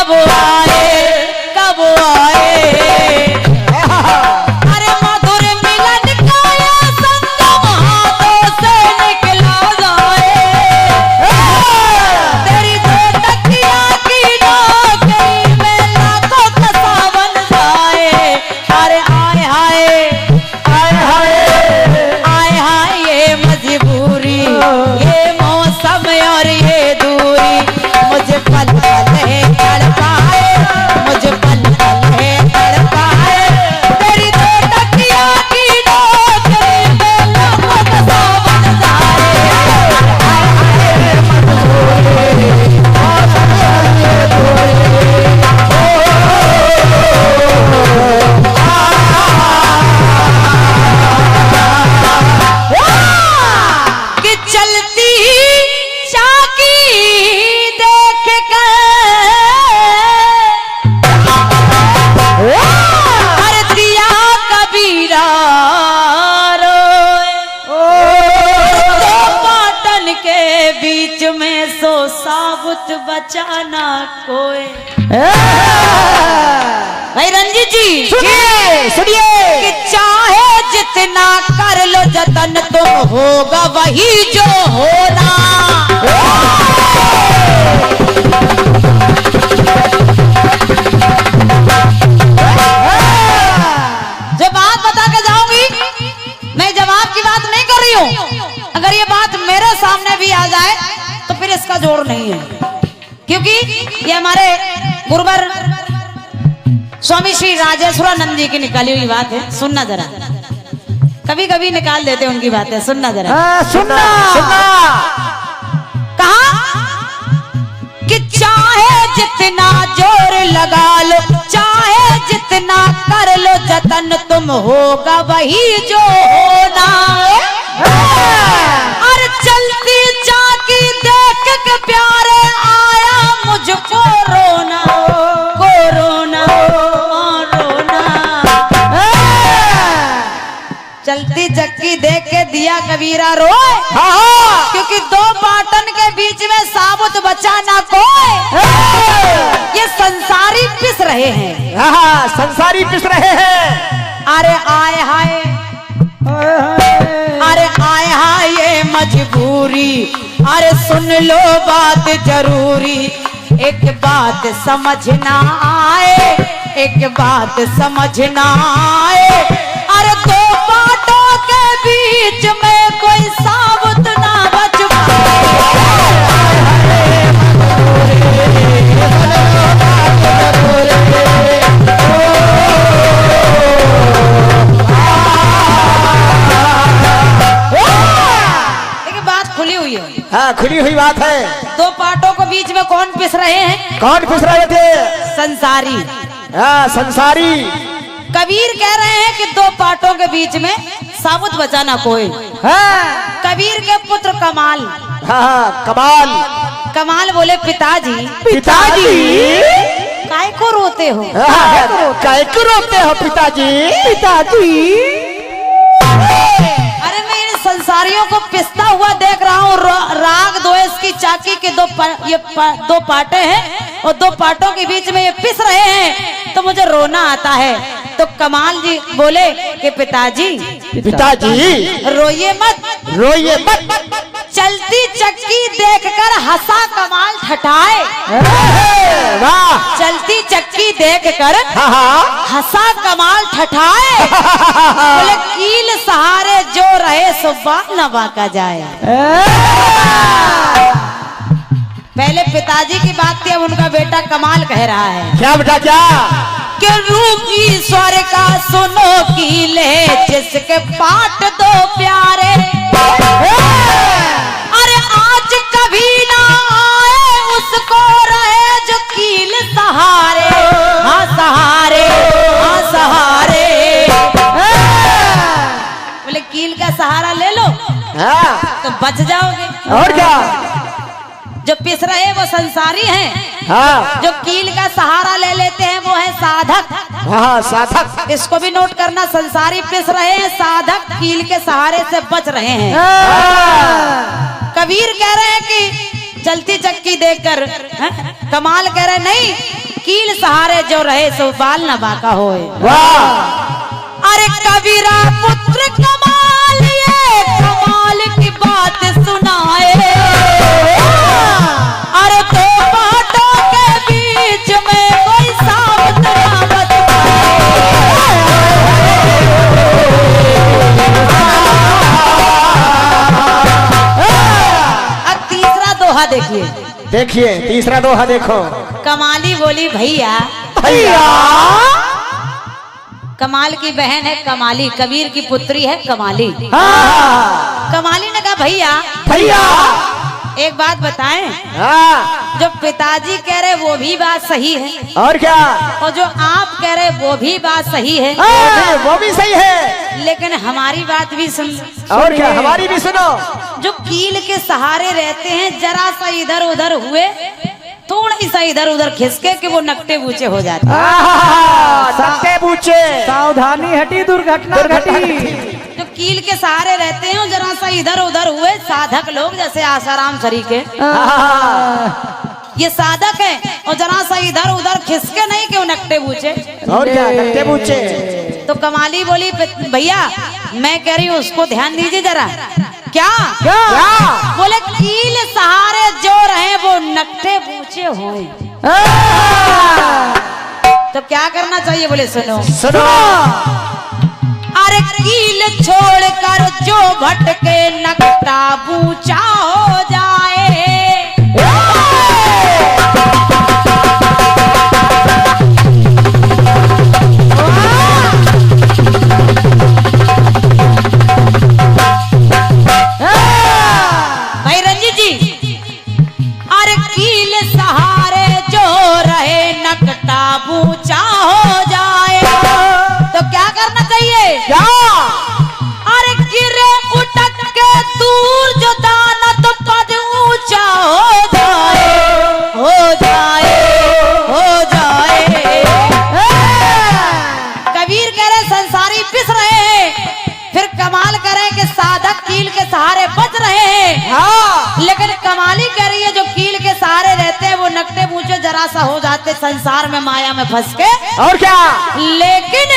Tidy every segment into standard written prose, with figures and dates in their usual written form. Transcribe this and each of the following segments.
कब आए कब आए। अरे मधुर मिलन का ये संगम हाथों से निकला जाए। तेरी दो तकिया की नौकरी में लाखों का सावन जाए। अरे आए हाय आए हाय आए हाय ये मजबूरी ये मौसम और ये दूरी मुझे पल पल है तड़पाए मुझे पल पल है तड़पाए। तेरी दो तकिया की नौकरी में लाखों का सावन जाए। कि चलती चाकी देख कर हर दिया कबीरा रोए। दो पाटन के बीच में सो साबुत बचाना कोई। भाई रंजीत जी सुनिए कि चाहे जितना कर लो जतन तुम होगा वही जो होना। जो बात बता के जाऊंगी मैं जवाब की बात नहीं कर रही हूं। अगर ये बात मेरे सामने भी आ जाए तो फिर इसका जोड़ नहीं है, क्योंकि ये हमारे गुरुवर स्वामी श्री राजेश्वरानंद जी की निकाली हुई बात है। सुनना जरा, कभी कभी निकाल देते उनकी बातें, सुनना जरा। सुनना सुनना। कहा कि चाहे जितना जोर लगा लो चाहे जितना कर लो जतन तुम होगा वही जो होना। और चलती चाकी देख के प्यारे आया मुझको रोना कोरोना रोना। चलती चक्की देख के दिया कबीरा रोए। क्योंकि दो पाटन के बीच में साबुत बचा ना कोई। ये संसारी पिस रहे हैं। संसारी पिस रहे हैं। अरे आए हाय अरे आए हाय ये मजबूरी। अरे सुन लो बात जरूरी एक बात समझना आए एक बात समझना आए। अरे दो बातों के बीच में कोई साबुत ना बच पाए। देखिए बात खुली हुई है। हाँ खुली हुई बात है। दो पाटों को बीच में कौन पिस रहे हैं? कौन पिस रहे थे? संसारी। हाँ संसारी। कबीर कह रहे हैं कि दो पाटों के बीच में साबुत बचाना कोई। हाँ कबीर के पुत्र कमाल हाँ कमाल। कमाल बोले पिताजी पिताजी काय को रोते हो? काय को रोते हो पिताजी? पिताजी अरे मैं इन संसारियों को पिसता हुआ देख रहा हूँ। राग द्वेष की चाकी के दो पाटे हैं और दो पाटों के बीच में ये पिस रहे हैं तो मुझे रोना आता है। तो कमाल जी बोले कि पिताजी रोइए मत। चलती चक्की देखकर हंसा कमाल ठठाए। वाह। चलती चक्की देखकर हंसा कमाल ठठाए। बोले कील सहारे जो रहे सुबह न बाका जाए। पहले पिताजी की बात थी, अब उनका बेटा कमाल कह रहा है। क्या बेटा क्या? कि रूप ईश्वर का सुनो कीले जिसके पाट दो प्यारे। अरे आज कभी ना आए उसको रहे जो कील सहारे। हाँ सहारे हाँ सहारे। बोले कील का सहारा ले लो तो बच जाओगे। और क्या? जो पिस रहे वो संसारी हैं। हाँ। जो कील का सहारा ले लेते हैं वो है साधक। हाँ साधक। इसको भी नोट करना, संसारी पिस रहे हैं, साधक कील के सहारे से बच रहे हैं। कबीर कह रहे हैं कि चलती चक्की देखकर, कमाल कह रहे हैं नहीं, कील सहारे जो रहे सो बाल न बाका होए। वाह अरे कबीरा पुत्र कमाल, ये कमाल की बात सुनाए। अरे दो बातों के बीच में कोई साबित ना बच पाए। अब तीसरा दोहा देखिए। देखिए तीसरा दोहा देखो। कमाली बोली भैया, भैया कमाल की बहन है कमाली, कबीर की पुत्री है कमाली। हाँ कमाली ने कहा भैया भैया एक बात बताएं, हाँ जो पिताजी कह रहे वो भी बात सही है और क्या, और जो आप कह रहे वो भी बात सही है, हाँ, वो भी सही है, लेकिन हमारी बात भी सुन। और क्या हमारी भी सुनो। जो कील के सहारे रहते हैं जरा सा इधर उधर हुए, थोड़ा सा इधर उधर खिसके कि वो नकटे बूचे हो जाते हैं। नकटे बूचे, सावधानी हटी दुर्घटना घटी। जो कील के सहारे रहते हैं जरा सा इधर उधर हुए, साधक लोग जैसे आसाराम शरीके, ये साधक है, और जरा सा इधर उधर खिसके नहीं कि वो नकटे बूचे। और क्या नकटे बूचे। तो कमाली बोली भैया मैं कह रही हूँ उसको ध्यान दीजिए जरा। क्या क्या बोले कील सहारे जो रहे वो नकटे बूचे हों, तो क्या करना चाहिए बोले सुनो। सुनो। अरे कील छोड़कर जो भटके नकटा बूचा हो जाए। भाई रंजीत जी, अरे कील सहारे जो रहे नकटा बूचा हो जाए, तो क्या करना चाहिए। क्या अरे गिरे उठक के दूर जो दाना तो पद ऊंचा हो जाए, हो जाए, हो जाए। कबीर कह रहे संसारी पिस रहे हैं, फिर कमाल करे कि साधक कील के सहारे बच रहे हैं। हाँ लेकिन कमाली कह रही है जो कील के सहारे रहते हैं वो नकटे बूचे जरा सा हो जाते संसार में माया में फंस के। और क्या, लेकिन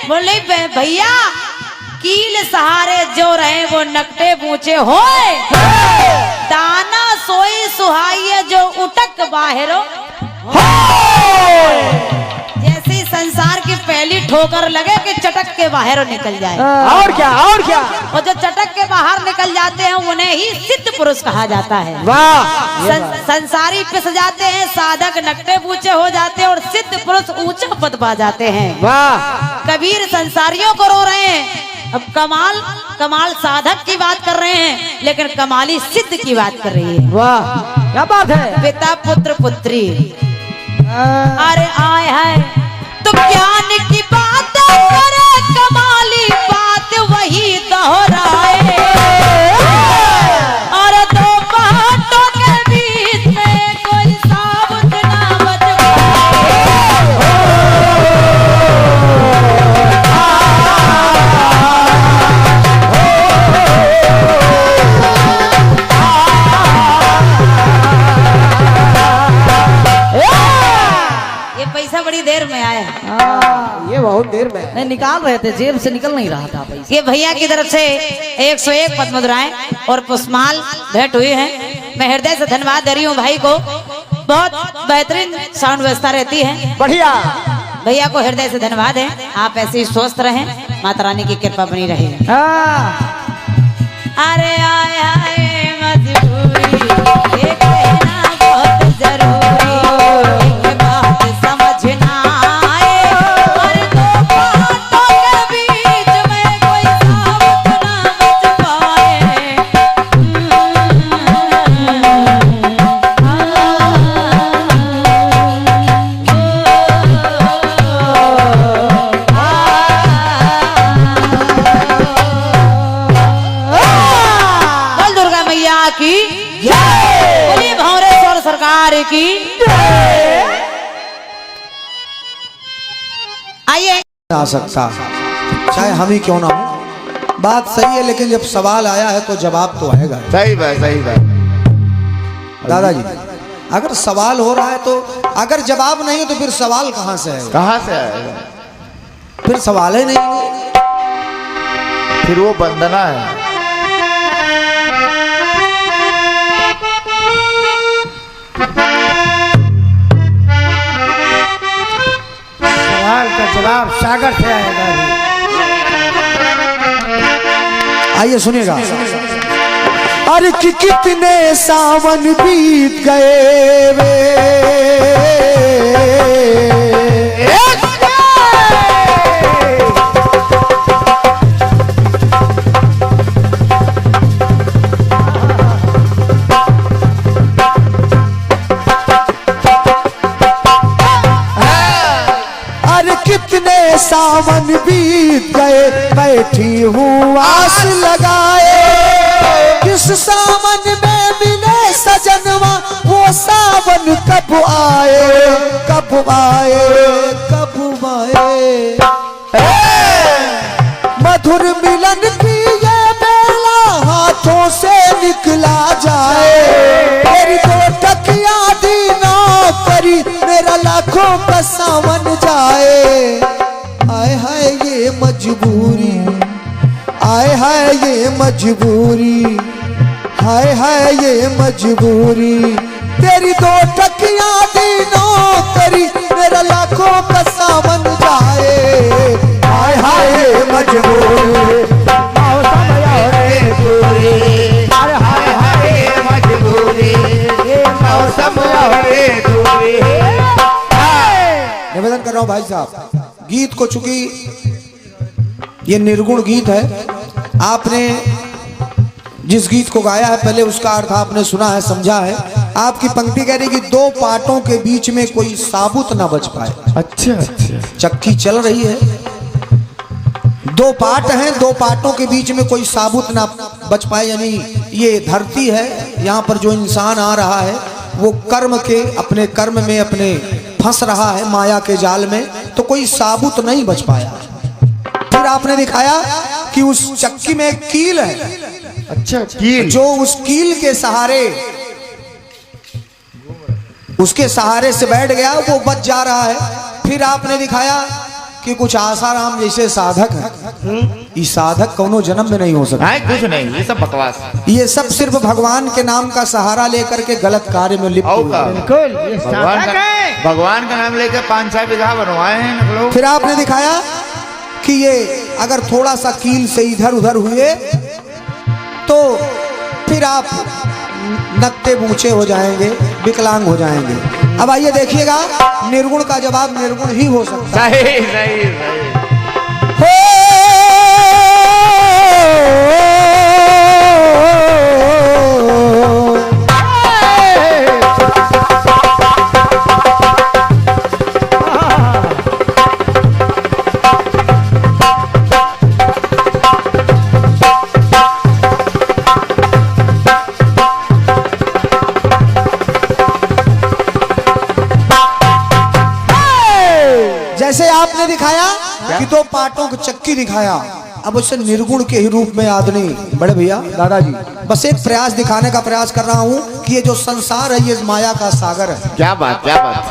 बोले भैया कील सहारे जो रहे वो नकटे बूचे होए, दाना सोई सुहाइए जो उटक बाहरो। जैसी संसार की पहली ठोकर लगे कि चटक के बाहर निकल जाए। और क्या, और क्या। और जो चटक के बाहर निकल जाते हैं उन्हें ही सिद्ध पुरुष कहा जाता है। वाह संसारी पिस जाते हैं, साधक नकटे बूचे हो जाते हैं और सिद्ध पुरुष ऊंचा पद पा जाते हैं। वाह। कबीर संसारियों को रो रहे हैं, अब कमाल साधक की बात कर रहे हैं, लेकिन कमाली सिद्ध की बात कर रही है। वाह क्या बात है। पिता पुत्र पुत्री, अरे आए है तो ज्ञान की बात करे कमाली बात वही दोहराए। और दो बातों के बीच में कोई साबित ना बच पैसा बड़ी देर में आया। ये बहुत देर में नहीं निकाल रहे थे, जेब से निकल नहीं रहा था पैसा। ये भैया की तरफ से 101 पद्म मुद्राएं और पुष्पमाल भेंट हुई हैं। मैं हृदय से धन्यवाद दे रही हूँ भाई को, बहुत बेहतरीन साउंड व्यवस्था रहती है। बढ़िया। भैया को हृदय से धन्यवाद है। आप ऐसे ही स्वस्थ रहें, माता रानी की कृपा बनी रहे। अरे आए आए मजबूरी ये कहना बहुत जरूरी, एक बात समझना आए और दो बातों के बीच में कोई साबित ना बच पाए। बोल दुर्गा मैया की जय, बोली भौरेश्वर सरकार की आइए। आ सकता चाहे हम ही क्यों ना हो। बात सही है, लेकिन जब सवाल आया है तो जवाब तो आएगा। सही बात, सही बात। दादाजी अगर सवाल हो रहा है तो अगर जवाब नहीं है तो फिर सवाल कहाँ से आएगा? कहाँ से आएगा? फिर सवाल ही नहीं। फिर वो वंदना है। सवाल का जवाब सागर से आएगा। आइए सुनिएगा। अरे कि कितने सावन बीत गए वे, अरे कितने सावन बीत गए, बैठी हूँ आस लगाए, किस सावन में मिले सजनवा, वो सावन कब आए, कब आए, कब आए। मधुर मिलन की ये बेला हाथों से निकला जाए, मेरी दो टकिया दी ना करी, मेरा लाखों का सावन जाए। आए हाय ये मजबूरी, आए हाय ये मजबूरी, हाय हाय ये मजबूरी, तेरी दो टकिया दी नौकरी, मेरा लाखों का सावन जाए। हाय हाय ये मजबूरी, मौसम यारे दूरी, हाय हाय हाय मजबूरी, ये मौसम यारे दूरी। निवेदन कर रहा हूँ भाई साहब, गीत को चूंकि ये निर्गुण गीत है, आपने जिस गीत को गाया है पहले उसका अर्थ आपने सुना है, समझा है। आपकी पंक्ति कह रही कि दो पाटों के बीच में कोई साबुत ना बच पाए। अच्छा अच्छा। चक्की चल रही है, दो पाट हैं, दो पाटों के बीच में कोई साबुत ना बच पाए, यानी ये धरती है, यहाँ पर जो इंसान आ रहा है वो कर्म के अपने कर्म में अपने फंस रहा है माया के जाल में, तो कोई साबुत नहीं बच पाया। फिर आपने दिखाया कि उस चक्की में एक कील है, अच्छा कील, जो उस कील के सहारे, उसके सहारे से बैठ गया, वो बच जा रहा है। फिर आपने दिखाया कि कुछ आसाराम जैसे साधक है, ये साधक कोनो जन्म में नहीं हो सकता, कुछ नहीं, ये सब बकवास। ये सब सिर्फ भगवान के नाम का सहारा लेकर के गलत कार्य में लिप्त हुए हैं। बिल्कुल, ये साधक है। भगवान का नाम लेकर 5-6 बीघा बनवाए हैं लोग। फिर आपने दिखाया कि ये अगर थोड़ा सा कील से इधर उधर हुए तो फिर आप नक्टे बूचे हो जाएंगे, विकलांग हो जाएंगे। अब आइए देखिएगा, निर्गुण का जवाब निर्गुण ही हो सकता है। सही सही सही। जैसे आपने दिखाया कि दो पाटों की चक्की दिखाया, अब उसे निर्गुण के ही रूप में आदमी, बड़े भैया दादाजी, बस एक प्रयास दिखाने का प्रयास कर रहा हूँ कि ये जो संसार है ये माया का सागर है। क्या बात, क्या बात।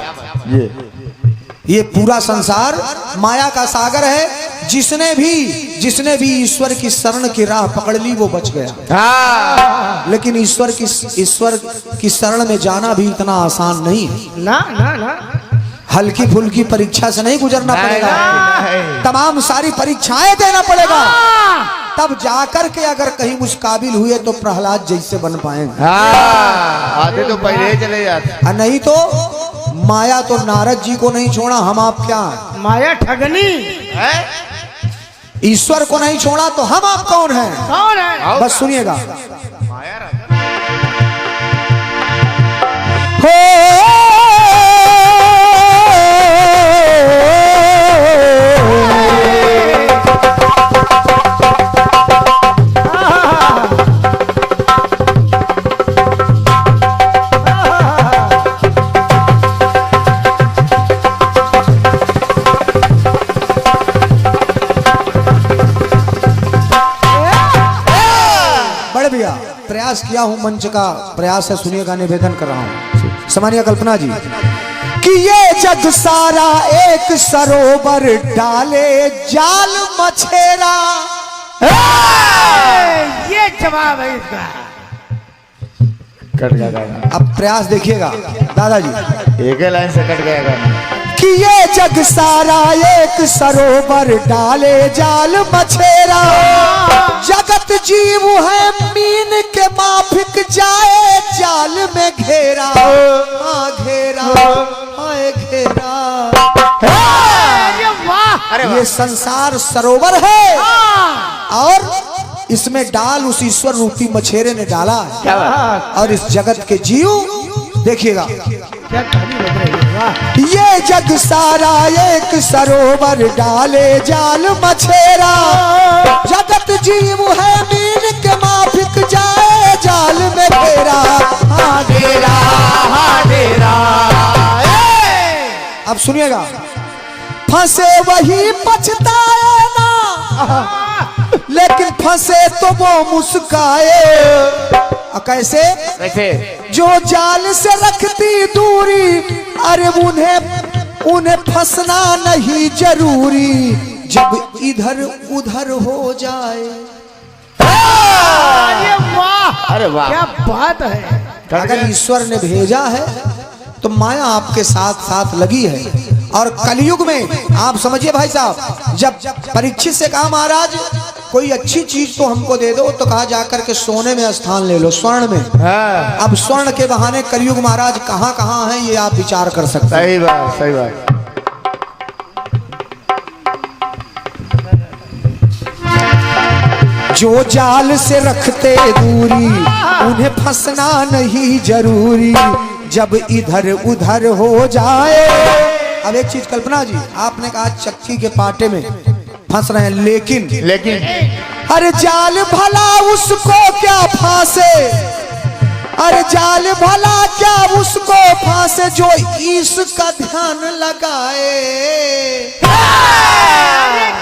ये पूरा संसार माया का सागर है। जिसने भी ईश्वर की शरण की राह पकड़ ली वो बच गया। हाँ। लेकिन ईश्वर की शरण में जाना भी इतना आसान नहीं है। ना ना ना, हल्की फुल्की परीक्षा से नहीं गुजरना पड़ेगा, तमाम सारी परीक्षाएं देना पड़ेगा, तब जाकर के अगर कहीं उस काबिल हुए तो प्रहलाद जैसे बन पाएंगे। आधे तो पहले ही चले जाते, नहीं तो माया तो नारद जी को नहीं छोड़ा, हम आप क्या हैं? माया ठगनी है? ईश्वर को नहीं छोड़ा तो हम आप कौन हैं? कौन है? बस सुनिएगा। प्रयास किया हूं, मंच का प्रयास है, सुनिएगा, निवेदन कर रहा हूं। समानिया कल्पना जी कि ये जग सारा एक सरोवर डाले जाल मछेरा। ये जवाब है इसका। कट गया गाना, अब प्रयास देखिएगा दादाजी। एक ही लाइन से कट गया गाना। कि ये जग सारा एक सरोवर डाले जाल मछेरा। जगत जीव है मीन के माफिक जाए जाल में घेरा। हाँ घेरा, हाय घेरा। अरे वाह, ये संसार सरोवर है और इसमें डाल उस ईश्वर रूपी मछेरे ने डाला है। क्या बात? और इस जगत के जीव देखिएगा, क्या कहानी लग रही है, वाह। ये जग सारा एक सरोवर डाले जाल मछेरा। जगत जीव है मीन के माफिक जाए जाल में घेरा। हाँ घेरा, हाँ घेरा। अब सुनिएगा, फंसे वही पछताए ना, लेकिन फंसे तो वो मुस्काए। कैसे? कैसे? जो जाल से रखती दूरी, अरे उन्हें फंसना नहीं जरूरी। जब इधर उधर हो जाए। अरे वाह, अरे वाह, क्या बात है। अगर ईश्वर ने भेजा है तो माया आपके साथ साथ लगी है। और कलयुग में आप समझिए भाई साहब, जब परीक्षित से कहा महाराज कोई अच्छी चीज तो हमको दे दो, तो कहा जाकर के सोने में स्थान ले लो, स्वर्ण में। हाँ, अब स्वर्ण के बहाने कलयुग महाराज कहाँ कहाँ है ये आप विचार कर सकते हैं। सही बात, सही बात। जो जाल से रखते दूरी, उन्हें फंसना नहीं जरूरी। जब इधर उधर हो जाए। अब एक चीज कल्पना जी, आपने कहा चक्की के पाटे में फंस रहे हैं, लेकिन अरे जाल भला उसको क्या फांसे। अरे जाल भला क्या उसको फांसे जो इसका ध्यान लगाए।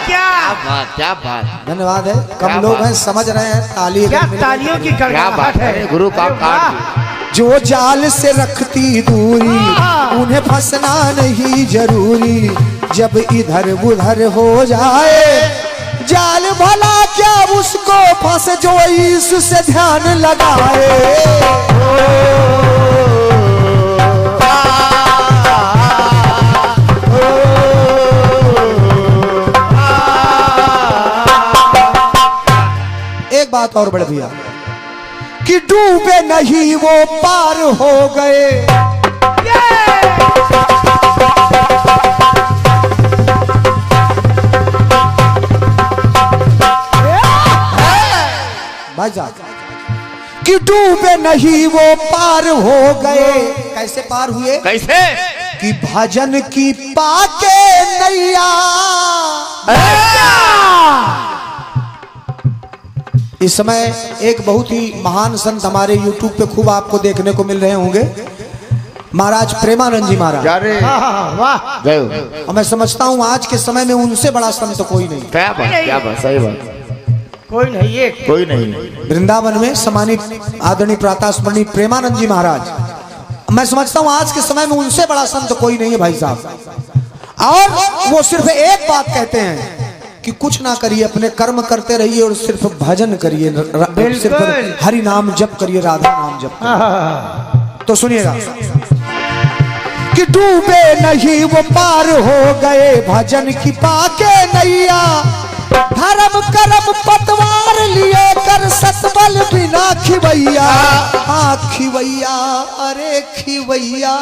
क्या बात, क्या बात। धन्यवाद है, क्या कम लोग बात। हैं, समझ रहे हैं। ताली क्या तालियों की क्या बात गड़गड़ाहट है, है। गुरु का काट। जो जाल से रखती दूरी, उन्हें फंसना नहीं जरूरी। जब इधर उधर हो जाए। जाल भला क्या उसको फंसे जो इससे ध्यान लगाए। एक बात और बढ़ दिया कि डूबे नहीं वो पार हो गए। भाई साहब कि डूबे नहीं वो पार हो गए। कैसे पार हुए? कैसे? कि भजन की पाके नैया। इस समय एक बहुत ही महान संत हमारे YouTube पे खूब आपको देखने को मिल रहे होंगे, महाराज प्रेमानंद जी महाराज। अरे वाह, जय हो। और मैं समझता हूँ आज के समय में उनसे बड़ा संत कोई नहीं। क्या बात, क्या बात, सही बात। कोई नहीं, ये कोई नहीं। वृंदावन में सम्मानित आदरणीय प्रातः स्मरणीय प्रेमानंद जी महाराज, मैं समझता हूँ आज के समय में उनसे बड़ा संत कोई नहीं है भाई साहब। और वो सिर्फ एक बात कहते हैं कि कुछ ना करिए, अपने कर्म करते रहिए और सिर्फ भजन करिए, सिर्फ हरि नाम जप करिए, राधा नाम जप करिए। तो सुनिएगा कि डूबे नहीं वो पार हो गए, भजन की पाके नैया। धर्म कर्म पतवार लिए कर सतबल बिना खिवैया। हाँ खिवैया, अरे खिवैया।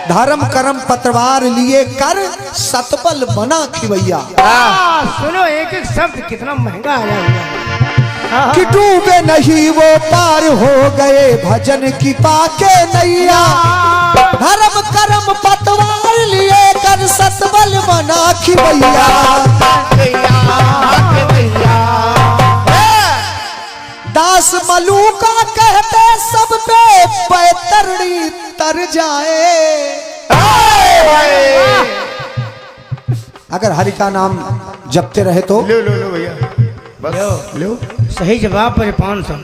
धर्म कर्म पतवार लिए कर सतबल बना खिवैया। सुनो, एक एक शब्द कितना महंगा आया हुआ है। कि डूबे नहीं वो पार हो गए, भजन की पाके नैया। धर्म कर्म पतवार लिए कर सतबल बना खिवैया। दास मलूका कहते सब पे पैतरणी तर जाए। अगर हरि का नाम जपते रहे तो लो लो लो भैया, बस लो। सही जवाब पर 500।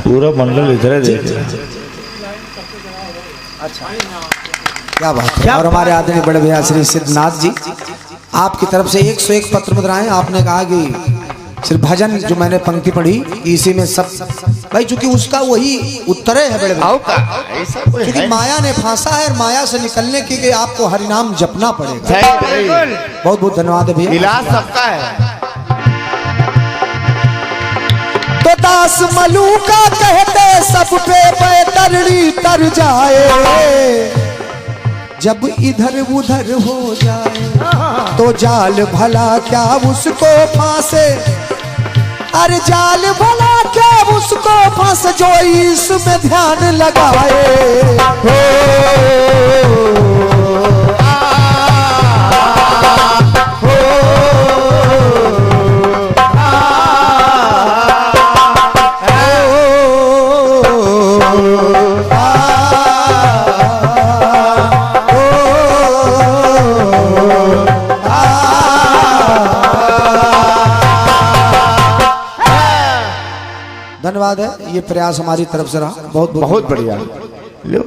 पूरा मंडल इधर है, देख रहे हैं। क्या बात है। और हमारे आदरणीय बड़े भैया श्री सिद्धनाथ जी, आपकी तरफ से 101 पत्र मुद्राएं। आपने कहा कि सिर्फ भजन जो मैंने पंक्ति पढ़ी इसी में सब भाई, चूंकि उसका वही उत्तर है बड़े भैया, क्योंकि माया ने फांसा है और माया से निकलने के लिए आपको हरिनाम जपना पड़ेगा। बहुत बहुत धन्यवाद है भैया। इलाज सबका है। तो दास मलूका कहते सब पे बैतरणी तर जाए, जब इधर उधर हो जाए तो जाल भला क्या उसको फांसे, अरे जाल भला क्या उसको फांसे जो इसमें ध्यान लगाए। धन्यवाद है, ये प्रयास हमारी तरफ से रहा। बहुत बहुत बढ़िया। लो